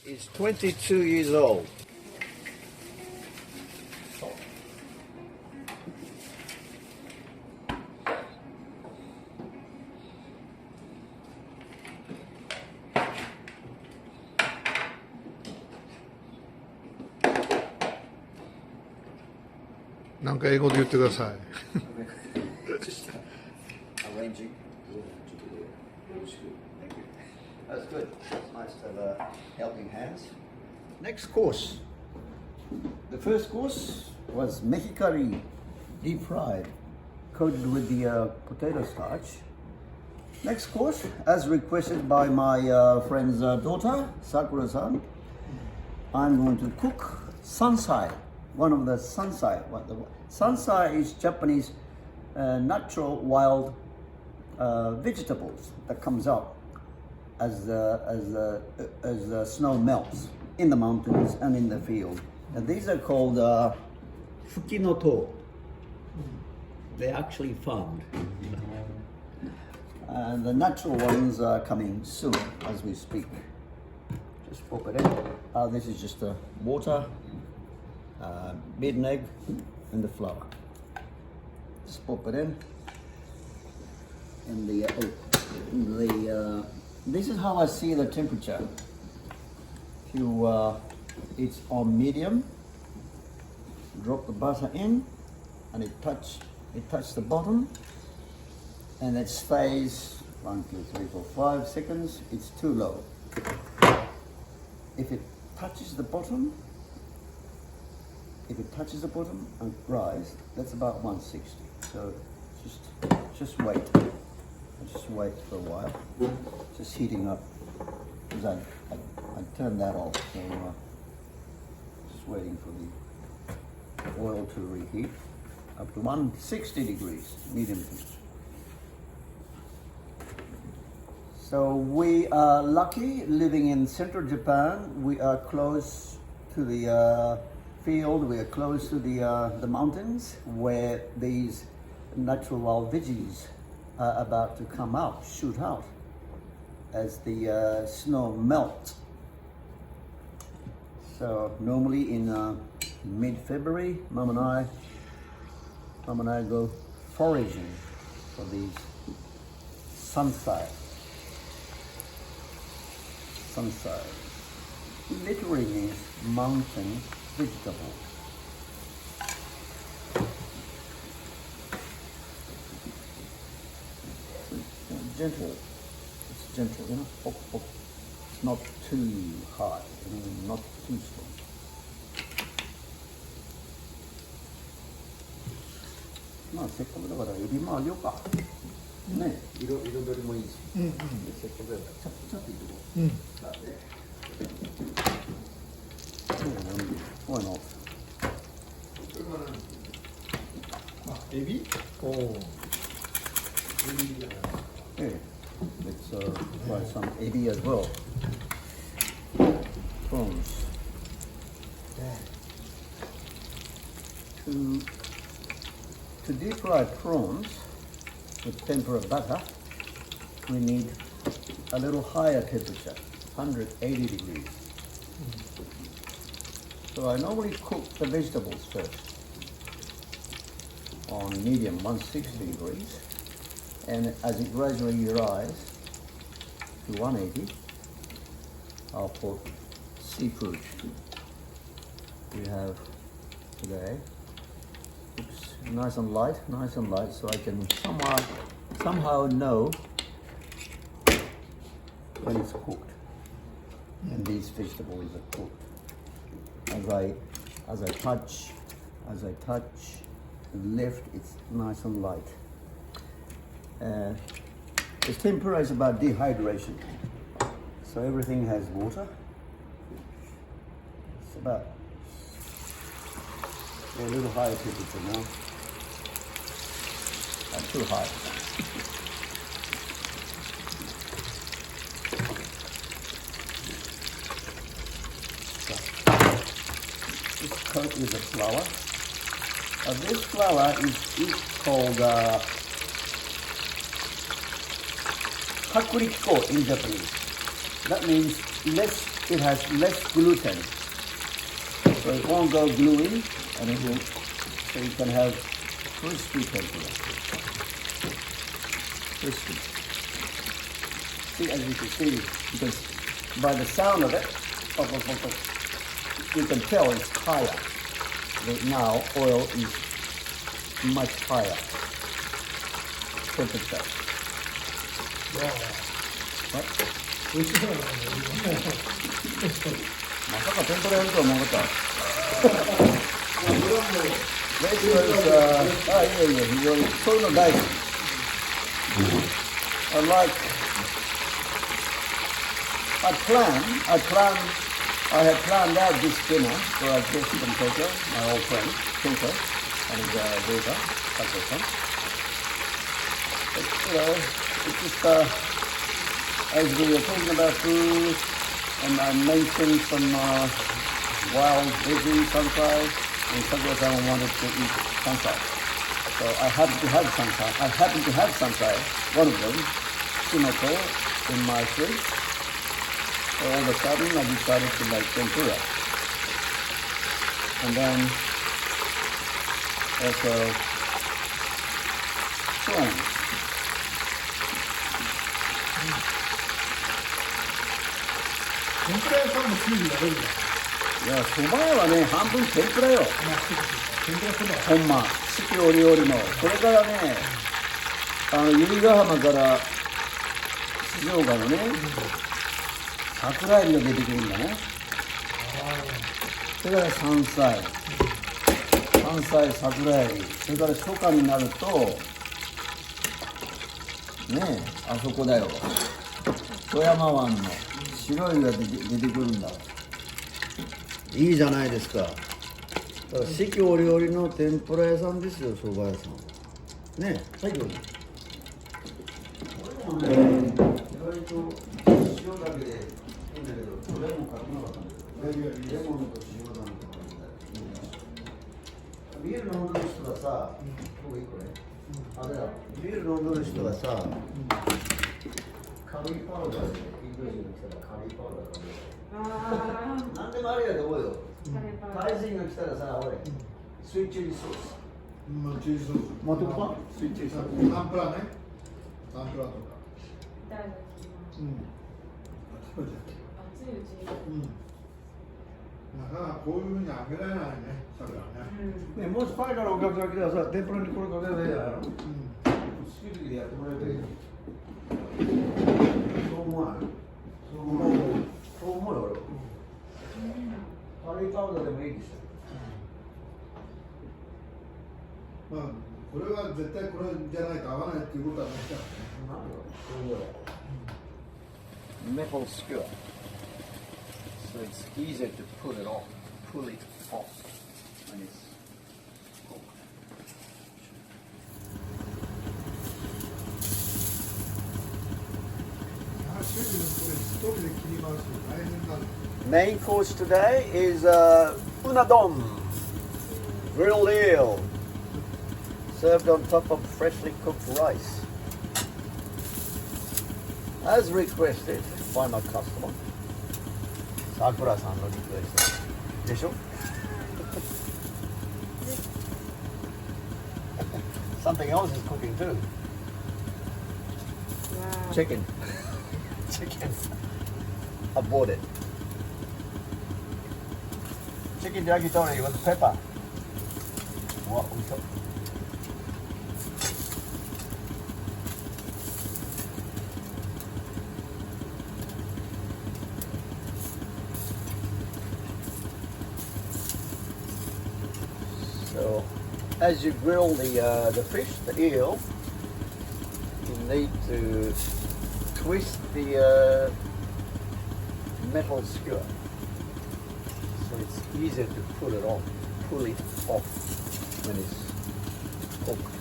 is 22 years old. Just arranging. Thank you. That's good. It's nice to have helping hands. Next course. The first course was mehikari, deep fried, coated with the potato starch. Next course, as requested by my friend's daughter, Sakura-san, I'm going to cook Sansai, one of the Sansai. Sansai is Japanese natural wild vegetables that comes out as the snow melts in the mountains and in the field. And these are called fukinoto. They're actually found. And the natural ones are coming soon as we speak. Just pop it in. This is just water, beaten egg, and the flour. Just pop it in. And this is how I see the temperature. If you, it's on medium. Drop the butter in, and it touch the bottom, and it stays 1, 2, 3, 4, 5 seconds. It's too low. If it touches the bottom, and rise, that's about 160. So just wait. Just wait for a while. Just heating up. Because I turned that off. So just waiting for the oil to reheat up to 160 degrees, medium heat. So we are lucky living in central Japan. We are close to the field. We are close to the mountains where these natural wild veggies are about to come out, shoot out as the snow melts. So normally in mid-February, Mom and I go foraging for these Sansai. Sansai literally means mountain vegetable. Gentle. It's gentle, you know. It's not too hard, not too strong. まあせっかくだからエビもあげようか。ね、彩りもいいし。せっかくだからちょっといいとこ。さあね。Why not? あ、エビ？おお。エビじゃない。Okay, let's try some ebi as well. Prawns. To deep fry prawns with tempura butter, we need a little higher temperature, 180 degrees. So I normally cook the vegetables first on medium, 160 degrees. And as it gradually rises to 180, I'll put seafood we have today. Oops, nice and light, so I can somehow know when it's cooked. And these vegetables are cooked. As I touch, and lift, it's nice and light. The tempura is about dehydration, so everything has water. It's about a little higher temperature now. Not too high. This coat is a flour. This flour is called kakuriko in Japanese. That means less it has less gluten. So it won't go gluey, and it will, so you can have crispy tempura. Crispy. See, as you can see, because by the sound of it, you can tell it's higher. Now oil is much higher temperature. Wow. What? 美味しそうだね。まさか天ぷらやるとは思わなかった。This was,非常にそういうの大好き。I had planned out this dinner for our guest from Tokyo, my old friend, Kinko, and Deva, Sakura-san. But, it's just, as we were talking about food, and I mentioned some wild veggie Sansai, and Sakura-san wanted to eat Sansai. So I happened to have Sansai, one of them, Shimoto, in my fridge. So all of a sudden I decided to make tempura. And then also prawns. 天ぷら屋さんもチーズが出るんだ。いや、蕎麦屋はね、半分天ぷらよ。天ぷらそば。ほんま、四季折々の。これからね、由比ヶ浜から静岡のね、桜エビが出てくるんだね。それから山菜、桜エビ、それから初夏になるとね、あそこだよ、富山湾の白いが出てくるんだ。いいじゃないですか。だから四季折々の天ぷら屋さんですよ、蕎麦屋さんね。はい、どうぞ。これもね、意外と塩だけでいいんだけど、レモンかけなかったんだけど、レモンと塩なんとかビール飲んでる人がさ、僕いいこれ、あれだ、ビール飲んでる人がさ、カリーパウダーで、インド人が来たらカリーパウダーかける。なんでもありやと思うよ。タイ人が来たらさ、俺、スイートチリソース。チリソース。まとかスイートチリソース。ナンプラね。ナンプラとか。誰が切ります。熱いうちに。なかなかこういうふうに開けられないね、それはね。ね、もしパイからお客さん来たらさ、天ぷらにこれかければいいじゃないの。好きでやってもらえばいいよ。そう思わない。そう思うよ、俺は。カリーパウダーでもいいでしょ。まあ、これは絶対これじゃないと合わないっていうことはないからね。Metal skewer. So it's easier to pull it off when it's cooked. Main course today is Unadon, grilled eel, served on top of freshly cooked rice. As requested by my customer, Sakura-san no request. でしょ? Something else is cooking too. Wow. Chicken. Chicken. Aborted. Chicken yakitori with pepper. What we thought. So, as you grill the fish, the eel, you need to twist the metal skewer, so it's easier to pull it off when it's cooked.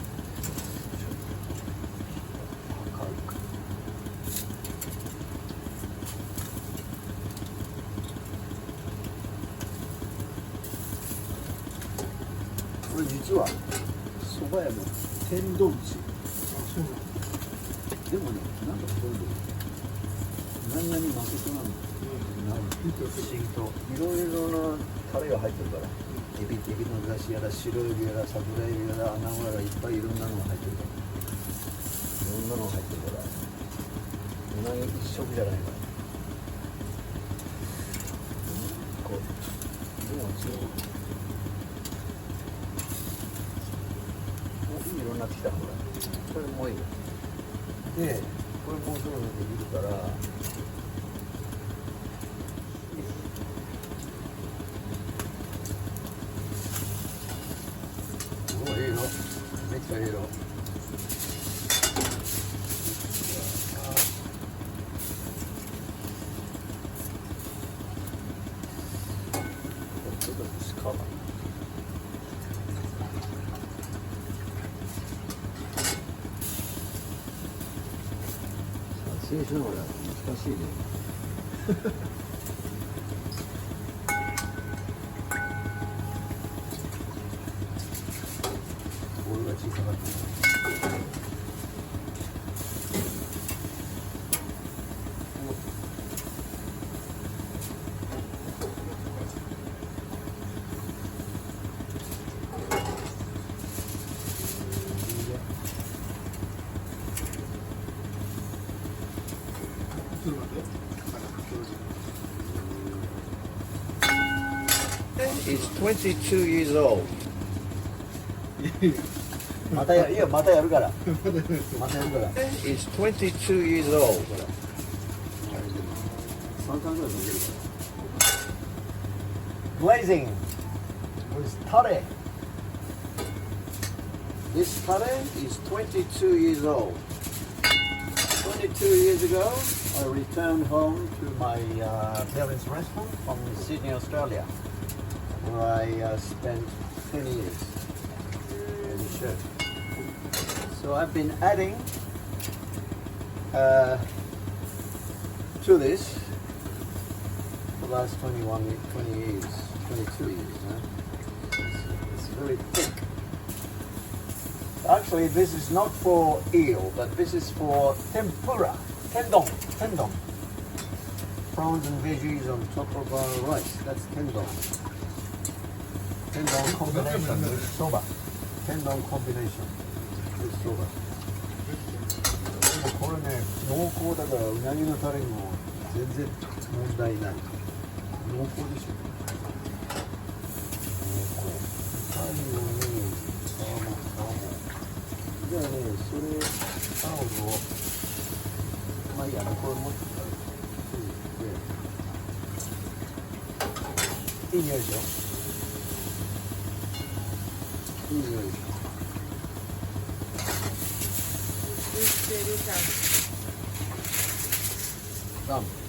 This is actually Sobaの天丼地。でもね、なんかこういうの何々負けそうなの。ヒントする。不思議といろいろなタレが入ってるから、エビの出汁やら白エビやら桜エビやらアナゴやらいっぱいいろんなのが入ってるから、いろんなのが入ってるから、うなぎ一色じゃないから。こう色が強い。いい色になってきたのこれ。これもういいよ。で、これもうそろそろできるから。めっちゃいい色。ちょっと薄皮。撮影しながら難しいね。ボールが小さかった。ちょっと待って。It's 22 years old. またやるから。またやるから。It's 22 years old. 3回ぐらい飲んでるから。Glazing with tare. This tare is 22 years old. 22 years ago, I returned home to my parents' restaurant from Sydney, Australia, where I spent 10 years as a chef. So I've been adding to this for the last 20 years, 22 years. It's very thick. Actually, this is not for eel, but this is for tempura, tendon. Prawns and veggies on top of rice. That's tendon. Tendon combination with soba. Tendon combination with soba. でもこれね、濃厚だからうなぎのタレにも全然問題ない。濃厚でしょ。濃厚。最後に皮も。じゃあね、それタオルをまあいいやな、これ持ってたらいい匂いでしょ。いい匂いでしょ。Done.